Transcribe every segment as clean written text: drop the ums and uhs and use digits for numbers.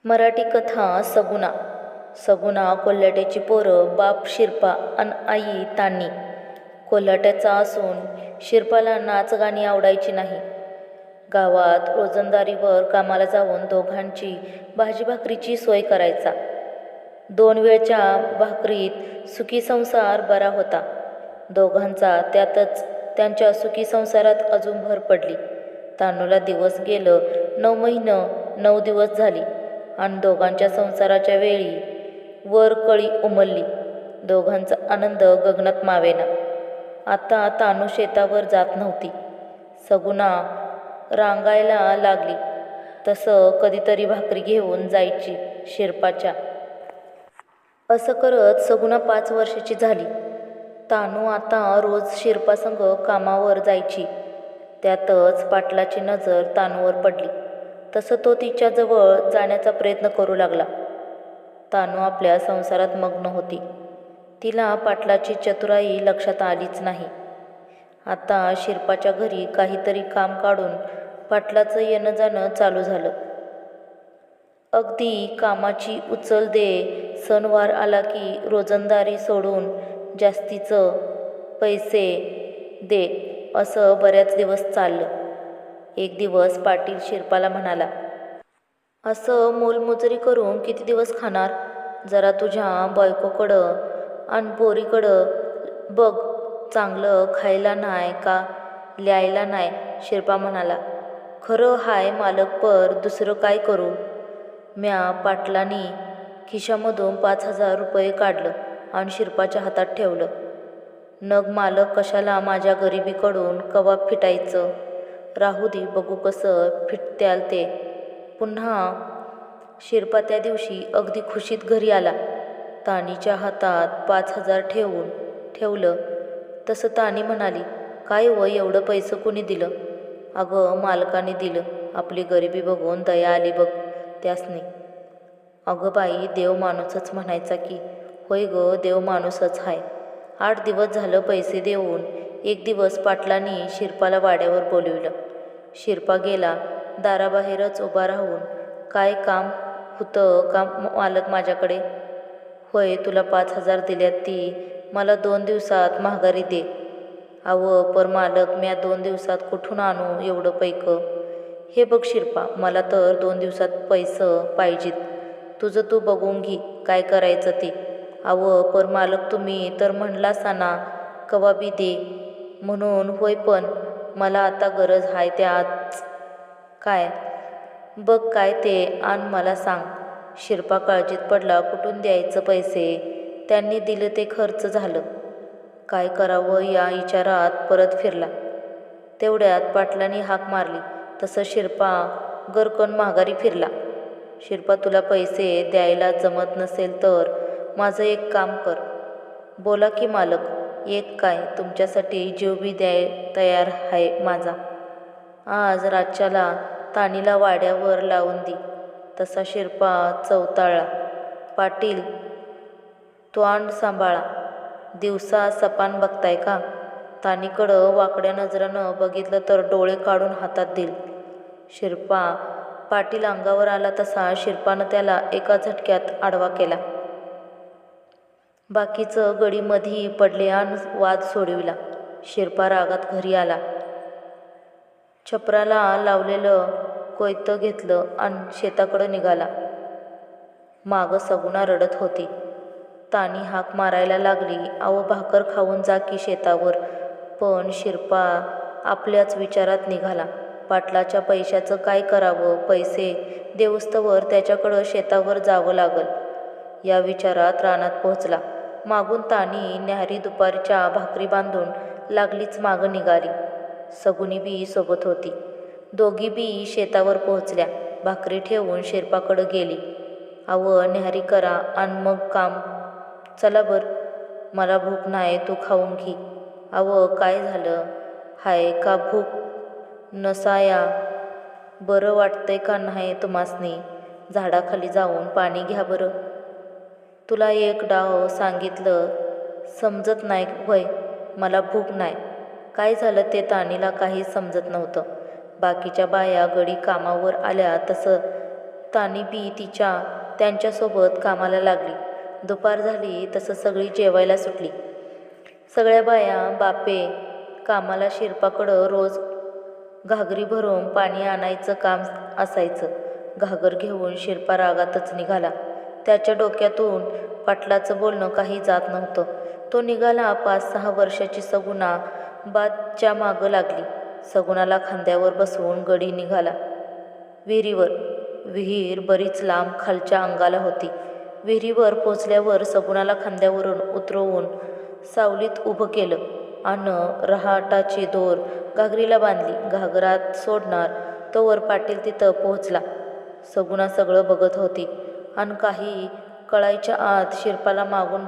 मराठी कथा सगुणा. सगुणा कोल्हाट्याची पोरं बाप शिरपा अन आई तान्ही. कोल्हाट्याचा असून शिरपाला नाच गाणी आवडायची नाही. गावात रोजंदारीवर कामाला जाऊन दोघांची भाजी भाकरीची सोय करायचा. 2 वेळच्या भाकरीत सुखी संसार बरा होता दोघांचा. त्यातच त्यांच्या सुखी संसारात अजून भर पडली. तानूला दिवस गेलं 9 महिनं 9 दिवस झाली आणि दोघांच्या संसाराच्या वेळी वर कळी उमलली. दोघांचा आनंद गगनात मावेना. आता तानू शेतावर जात नव्हती. सगुणा रांगायला लागली. तसं कधीतरी भाकरी घेऊन जायची शिरपाच्या. असं करत सगुणा 5 वर्षाची झाली. तानू आता रोज शिरपासंग कामावर जायची. त्यातच पाटलाची नजर तानूवर पडली. तसं तो तिच्याजवळ जाण्याचा प्रयत्न करू लागला. तानू आपल्या संसारात मग्न होती. तिला पाटलाची चतुराई लक्षात आलीच नाही. आता शिरपाच्या घरी काहीतरी काम काढून पाटलाचं येणं जाणं चालू झालं. अगदी कामाची उचल दे. सणवार आला की रोजंदारी सोडून जास्तीचं पैसे दे, असं बऱ्याच दिवस चाललं. एक दिवस पाटील शिरपाला म्हणाला, असं मोलमजुरी करून किती दिवस खाणार? जरा तुझ्या बायकोकडं आणि पोरीकडं बघ. चांगलं खायला नाही का ल्यायला नाही. शिरपा म्हणाला, खरं हाय मालक, पर दुसरं काय करू? म्या पाटलांनी खिशामधून 5,000 रुपये काढलं आणि शिरपाच्या हातात ठेवलं. नग मालक, कशाला माझ्या गरिबीकडून कवा फिटायचं? राहू दे, बघू कसं फिटत्याल ते. पुन्हा शिरपा त्या दिवशी अगदी खुशीत घरी आला. तानीच्या हातात 5,000 ठेवलं. तसं तानी म्हणाली, काय व एवढं पैसे कुणी दिलं? अगं मालकाने दिलं. आपली गरिबी बघून दया आली बघ त्यासनी. अगं बाई, देव माणूसच म्हणायचा की. होय ग, देव माणूसच हाय. 8 दिवस झालं पैसे देऊन. एक दिवस पाटलांनी शिरपाला वाड्यावर बोलविलं. शिरपा गेला. दाराबाहेरच उभा राहून, काय काम होतं का मालक माझ्याकडे? होय, तुला 5,000 दिल्यात ती मला 2 दिवसात माघारी दे. अव पर मालक, म्या 2 दिवसात कुठून आणू एवढं पैकं? हे बघ शिरपा, मला तर 2 दिवसात पैसं पाहिजेत. तुझं तू बघून घे काय करायचं ते. अव पर मालक, तुम्ही तर म्हणलासा ना कवा बी दे म्हणून. होय, पण मला आता गरज हाय त्याच. काय? बघ काय ते आण मला सांग. शिरपा काळजीत पडला. कुठून द्यायचं पैसे? त्यांनी दिलं ते खर्च झालं. काय करावं या विचारात परत फिरला. तेवढ्यात पाटलांनी हाक मारली. तसं शिरपा गरकन माघारी फिरला. शिरपा, तुला पैसे द्यायला जमत नसेल तर माझं एक काम कर. बोला की मालक. एक काय, तुमच्यासाठी जीव बी तयार आहे माझा. आज रातच्याला तानीला वाड्यावर लावून दे. तसा शिरपा चवताळला. पाटील, तोंड सांभाळा. दिवसा सपान बघताय का? तानीकडं वाकड्या नजरानं बघितलं तर डोळे काढून हातात देईल. शिरपा पाटील अंगावर आला तसा शिरपानं त्याला एका झटक्यात आडवा केला. बाकीचं गडी मधी पडले आणि वाद सोडविला. शिरपा रागात घरी आला. छपराला लावलेलं कोयतं घेतलं आणि शेताकडं निघाला. मागं सगुणा रडत होती. तानी हाक मारायला लागली, अहो भाकर खाऊन जा की शेतावर. पण शिरपा आपल्याच विचारात निघाला. पाटलाच्या पैशाचं काय करावं? पैसे देवस्तवर त्याच्याकडं शेतावर जावं लागल या विचारात रानात पोहोचला. मागून तानी न्याहारी दुपारच्या भाकरी बांधून लागलीच मागं निघाली. सगुनी बी सोबत होती. दोघी बी शेतावर पोहोचल्या. भाकरी ठेवून शिरपाकडं गेली. अव न्याहारी करा आणि मग काम. चला बर, मला भूक नाही, तू खाऊन घे. अव काय झालं हाय का भूक नसाया? बरं वाटतंय का नाही तुम्हासनी? झाडाखाली जाऊन पाणी घ्या बरं. तुला एक डाव सांगितलं समजत नाही होय? मला भूक नाही. काय झालं ते तानीला काहीच समजत नव्हतं. बाकीच्या बाया गडी कामावर आल्या तसं तानी बी त्यांच्यासोबत कामाला लागली. दुपार झाली तसं सगळी जेवायला सुटली. सगळ्या बाया बापे कामाला. शिरपाकडं रोज घागरी भरून पाणी आणायचं काम असायचं. घागर घेऊन शिरपा रागातच निघाला. त्याच्या डोक्यातून पाटलाचं बोलणं काही जात नव्हतं. तो निघाला. 5-6 वर्षाची सगुणा बादच्या मागं लागली. सगुणाला खांद्यावर बसवून गडी निघाला विहिरीवर. विहीर बरीच लांब खालच्या अंगाला होती. विहिरीवर पोचल्यावर सगुणाला खांद्यावरून उतरवून सावलीत उभं केलं आणि रहाटाची दोर घागरीला बांधली. घागरात सोडणार तोवर पाटील तिथं पोहोचला. सगुणा सगळं बघत होती आणि काही कळायच्या आत शिरपाला मागून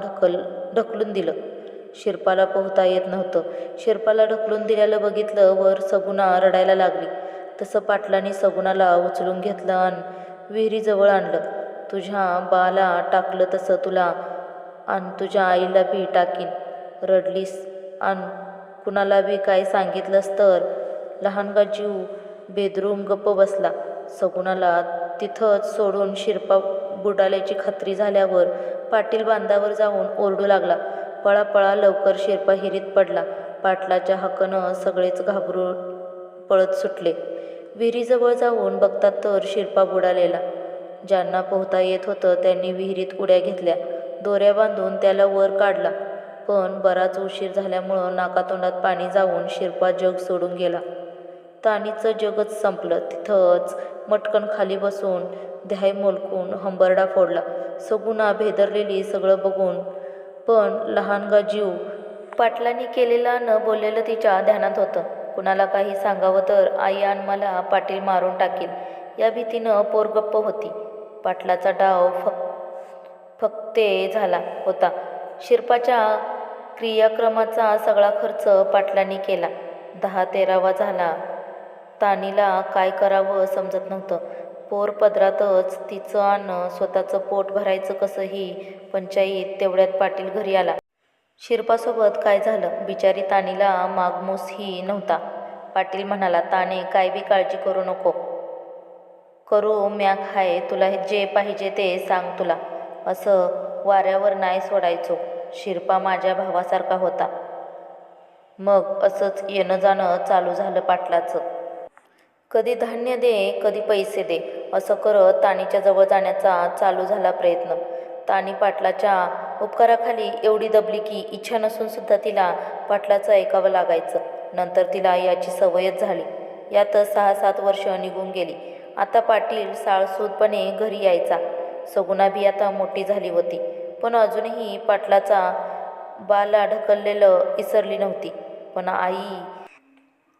ढकलून दिलं. शिरपाला पोहता येत नव्हतं. शिरपाला ढकलून दिल्याला बघितलं वर सगुणा रडायला लागली. तसं पाटलाने सगुणाला उचलून घेतलं आणि विहिरीजवळ आणलं. तुझ्या बाला टाकलं तसं तुला आणि तुझ्या आईला बी टाकीन. रडलीस आणि कुणाला बी काय सांगितलंस तर. लहानगा जीव बेदरून गप्प बसला. सगुणाला तिथंच सोडून शिरपा बुडाल्याची खात्री झाल्यावर पाटील बांधावर जाऊन ओरडू लागला. पळा पळा लवकर. शिरपा हिरीत पडला. पाटलाच्या हाकनं सगळेच घाबरून पळत सुटले. विहिरीजवळ जाऊन बघतात तर शिरपा बुडालेला. ज्यांना पोहता येत होतं त्यांनी विहिरीत उड्या घेतल्या. दोऱ्या बांधून त्याला वर काढला. पण बराच उशीर झाल्यामुळं नाकातोंडात पाणी जाऊन शिरपा जग सोडून गेला. तानीचं जगच संपलं. तिथंच मटकन खाली बसून ध्याय मोलकून हंबरडा फोडला. सगुणा भेदरलेली सगळं बघून पण लहानगा जीव पाटलांनी केलेलं न बोललेलं तिच्या ध्यानात होतं. कुणाला काही सांगावं तर आई आणि मला पाटील मारून टाकील या भीतीनं पोर गप्प होती. पाटलाचा डाव फक्ते झाला होता. शिरपाच्या क्रियाक्रमाचा सगळा खर्च पाटलांनी केला. 10-13वा झाला. तानीला काय करावं समजत नव्हतं. पोर पदरातच तिचं आणि स्वतःचं पोट भरायचं कसं ही पंचायत. तेवढ्यात पाटील घरी आला. शिरपासोबत काय झालं? बिचारी तानीला मागमूस ही नव्हता. पाटील म्हणाला, ताने काय बी काळजी करू नको. करू म्या हाय. तुला जे पाहिजे ते सांग. तुला असं वाऱ्यावर नाही सोडायचो. शिरपा माझ्या भावासारखा होता. मग असंच येणं जाणं चालू झालं पाटलाचं. कधी धान्य दे, कधी पैसे दे, असं करत तानीच्या जवळ जाण्याचा चालू झाला प्रयत्न. तानी पाटलाच्या उपकाराखाली एवढी दबली की इच्छा नसून सुद्धा तिला पाटलाचं ऐकावं लागायचं. नंतर तिला याची सवयच झाली. यातच 6-7 वर्ष निघून गेली. आता पाटील साळसूदपणे घरी यायचा. सगुणा बी आता मोठी झाली होती. पण अजूनही पाटलाचा बाला ढकललेलं इसरली नव्हती. पण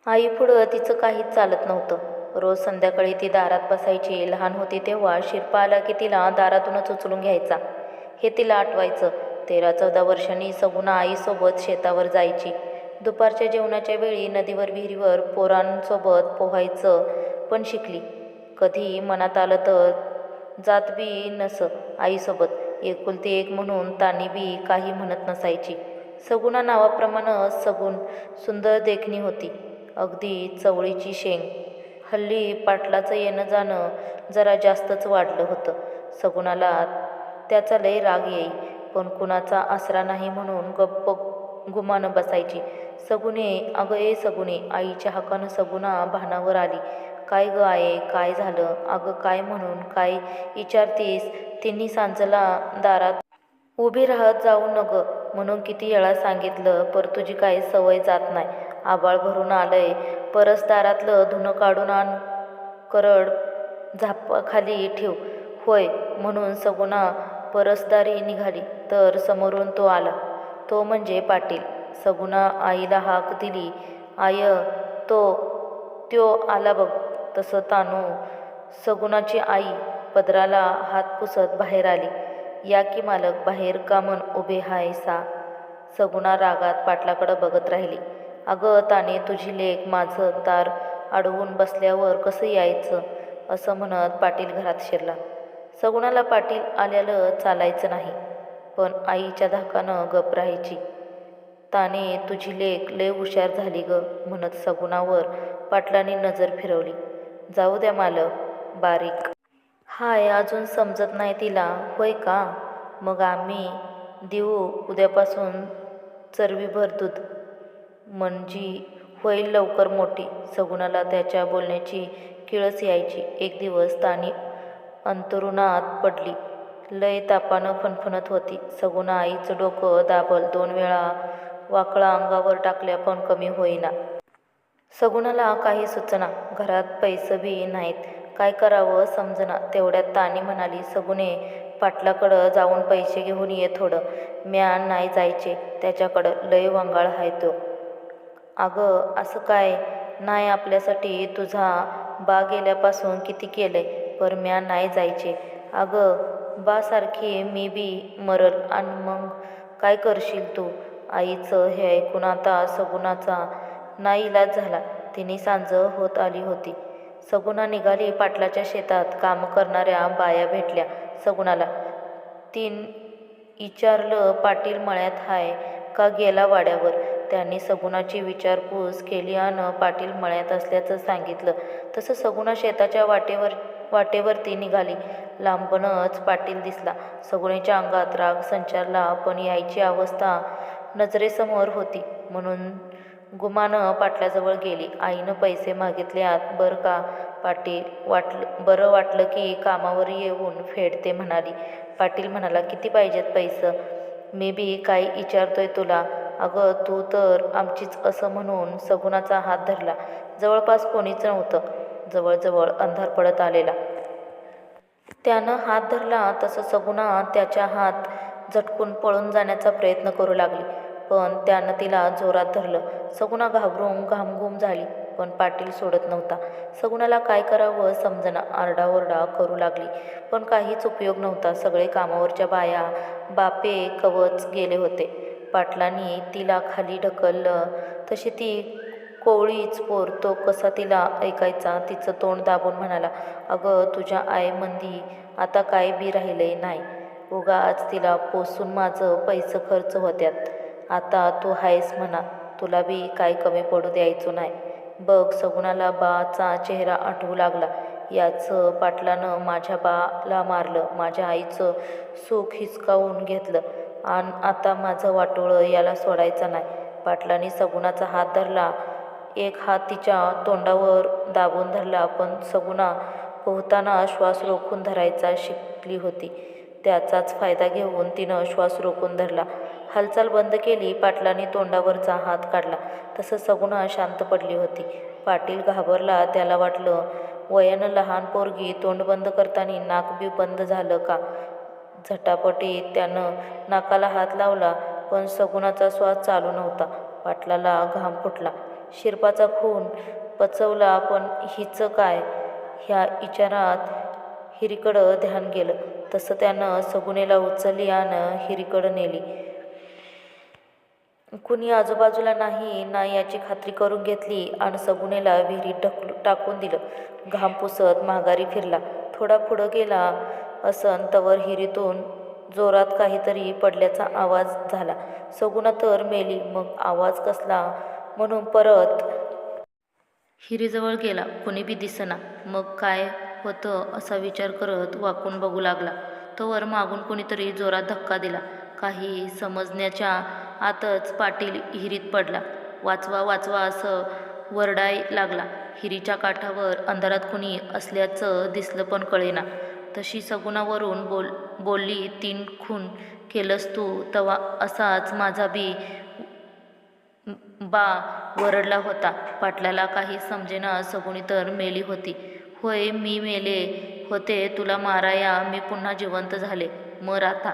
आई पुढं तिचं काहीच चालत नव्हतं. रोज संध्याकाळी ती दारात बसायची. लहान होती तेव्हा शिरपा आला की तिला दारातूनच उचलून घ्यायचा. हे तिला आठवायचं. 13-14 वर्षांनी सगुणा आईसोबत शेतावर जायची. दुपारच्या जेवणाच्या वेळी नदीवर विहिरीवर पोरांसोबत पोहायचं पण शिकली. कधी मनात आलं तर जात बी नसं आईसोबत. एकुलती एक म्हणून तानी बी काही म्हणत नसायची. सगुणा नावाप्रमाणे सगुण सुंदर देखणी होती. अगदी चवळीची शेंग. हल्ली पाटलाचं येणं जाणं जरा जास्तच वाढलं होतं. सगुणाला त्याचा लय राग येई. पण कुणाचा आसरा नाही म्हणून गप्प गुमानं बसायची. सगुणे, अगं ए सगुणे. आईच्या हाकानं सगुणा भानावर आली. काय ग आहे, काय झालं? अगं काय म्हणून काय विचारतीस? तिन्ही सांजला दारात उभी राहत जाऊ नग म्हणून किती वेळा सांगितलं, पर तुझी काही सवय जात नाही. आबाळ भरून आलंय. परस दारातलं धुणं काढून आण. करड झापाखाली ठेव. होय म्हणून सगुणा परसदारी निघाली तर समोरून तो आला. तो म्हणजे पाटील. सगुणा आईला हाक दिली. आय, त्यो आला बघ. तसं तानू सगुणाची आई पदराला हात पुसत बाहेर आली. या की मालक, बाहेर का म्हण उभे हायसा? सगुणा रागात पाटलाकडं बघत राहिली. अगं ताने, तुझी लेक माझं दार अडवून बसल्यावर कसं यायचं? असं म्हणत पाटील घरात शिरला. सगुणाला पाटील आल्यालं चालायचं नाही. पण आईच्या धाकानं गप राहायची. ताने, तुझी लेक लय हुशार झाली ग म्हणत सगुणावर पाटलांनी नजर फिरवली. जाऊ द्या मालक, बारीक हाय, अजून समजत नाही तिला, होय का? मग आम्ही देऊ उद्यापासून चरवीभर दूध, म्हणजे होईल लवकर मोठी. सगुणाला त्याच्या बोलण्याची किळस यायची. एक दिवस तानी अंथरुणात पडली. लय तापानं फणफणत होती. सगुणा आईचं डोकं दाबल 2 वेळा वाकळा अंगावर टाकल्या पण कमी होईना. सगुणाला काही सुचना. घरात पैसे बी नाहीत. काय करावं समजना. तेवढ्यात तानी म्हणाली, सगुणे, पाटलाकडं जाऊन पैसे घेऊन ये थोडं. म्या नाही जायचे त्याच्याकडं, लय वंगाळ हाय तो. अगं असं काय नाही, आपल्यासाठी तुझा बा गेल्यापासून किती केलंय, पर म्या नाही जायचे. अगं बा सारखी मी बी मरल आणि मग काय करशील तू? आईचं हे ऐकून आता सगुणाचा नाईलाज झाला. तिने सांज होत आली होती. सगुणा निघाली. पाटलाच्या शेतात काम करणाऱ्या बाया भेटल्या सगुणाला. तीन इचारलं, पाटील मळ्यात हाय का गेला वाड्यावर? त्यांनी सगुणाची विचारपूस केली आणि पाटील मळ्यात असल्याचं सांगितलं. तसं सगुणा शेताच्या वाटेवरती निघाली. लांबूनच पाटील दिसला. सगुणेच्या अंगात राग संचारला, पण यायची अवस्था नजरेसमोर होती म्हणून गुमानं पाटलाजवळ गेली. आईनं पैसे मागितल्यात बरं का पाटील, बरं वाटलं की कामावर येऊन फेडते म्हणाली. पाटील म्हणाला, किती पाहिजेत पैसे? मी बी काय विचारतोय तुला? अगं तू तर आमचीच असं म्हणून सगुणाचा हात धरला. जवळपास कोणीच नव्हतं. जवळजवळ अंधार पडत आलेला. त्यानं हात धरला तसं सगुणा त्याच्या हात झटकून पळून जाण्याचा प्रयत्न करू लागली, पण त्यानं तिला जोरात धरलं. सगुणा घाबरून घामघूम झाली, पण पाटील सोडत नव्हता. सगुणाला काय करावं समजना. आरडाओरडा करू लागली, पण काहीच उपयोग नव्हता. सगळे कामावरच्या बाया बापे कवच गेले होते. पाटलांनी तिला खाली ढकललं तशी ती कोवळीच पोर. तो कसा तिला ऐकायचा. तिचं तोंड दाबून म्हणाला, अगं तुझ्या आईमंदी आता काय बी राहिलंय नाही. उगाच तिला पोसून माझं पैसे खर्च होत्यात. आता तू हायस म्हणा, तुला बी काय कमी पडू द्यायचो नाही. बघ, सगुणाला बाचा चेहरा आठवू लागला. याचं पाटलानं माझ्या बाला मारलं, माझ्या आईचं सुख हिसकावून घेतलं आणि आता माझं वाटोळं याला सोडायचं नाही. पाटलांनी सगुणाचा हात धरला. एक हात तिच्या तोंडावर दाबून धरला, पण सगुणा पोहताना श्वास रोखून धरायचा शिकली होती. त्याचाच फायदा घेऊन तिनं श्वास रोखून धरला. हालचाल बंद केली. पाटलांनी तोंडावरचा हात काढला तसं सगुणा शांत पडली होती. पाटील घाबरला. त्याला वाटलं, वयानं लहान पोरगी तोंड बंद करताना नाक बी बंद झालं का? झटापटीत त्यानं नाकाला हात लावला, पण सगुणाचा श्वास चालू नव्हता. पाटलाला घाम फुटला. शिरपाचा खून पचवला, पण हिचं काय? ह्या विचारात हिरीकडं ध्यान गेलं. तसं त्यानं सगुणेला उचलली आणि हिरीकडं नेली. कुणी आजूबाजूला नाही ना याची खात्री करून घेतली आणि सगुणेला विहिरीत टाकून दिलं. घाम पुसत माघारी फिरला. थोडा पुढं गेला असन तवर हिरीतून जोरात काहीतरी पडल्याचा आवाज झाला. सगुणा तर मेली. मग आवाज कसला म्हणून परत हिरीजवळ गेला. कुणी बी दिसना. मग काय होतं असा विचार करत वाकून बघू लागला. तोवर मागून कुणीतरी जोरात धक्का दिला. काही समजण्याच्या आतच पाटील हिरीत पडला. वाचवा वाचवा असं वरडाय लागला. हिरीच्या काठावर अंधारात कुणी असल्याचं दिसलं पण कळेना. तशी सगुणावरून बोलली, 3 खून केलंस तू, तवा असाच माझा बी बा वरडला होता. पाटलाला काही समजेना. सगुणी तर मेली होती. होय, मी मेले होते तुला माराया, मी पुन्हा जिवंत झाले. मर आता.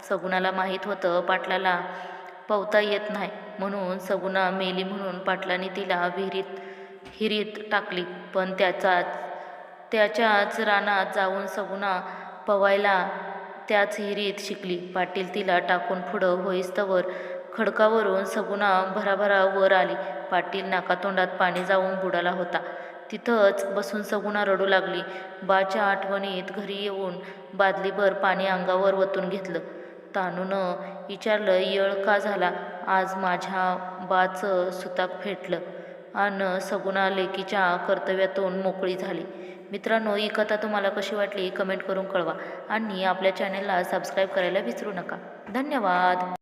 सगुणाला माहीत होतं पाटलाला पवता येत नाही म्हणून. सगुणा मेली म्हणून पाटलांनी तिला हिरीत टाकली, पण त्याच्याच रानात जाऊन सगुणा पवायला त्याच हिरीत शिकली. पाटील तिला टाकून पुढं होईस्तवर खडकावरून सगुणा भराभरा वर आली. पाटील नाकातोंडात पाणी जाऊन बुडाला होता. तिथंच बसून सगुणा रडू लागली. बाच्या आठवणीत घरी येऊन बादलीभर पाणी अंगावर वतून घेतलं. तानूनं विचारलं, येळ का झाला? आज माझ्या बाचं सुताक फेटलं आणि सगुणा लेकीच्या कर्तव्यातून मोकळी झाली. मित्रांनो, ही कथा तुम्हाला कशी वाटली कमेंट करून कळवा आणि आपल्या चॅनेलला सबस्क्राईब करायला विसरू नका. धन्यवाद.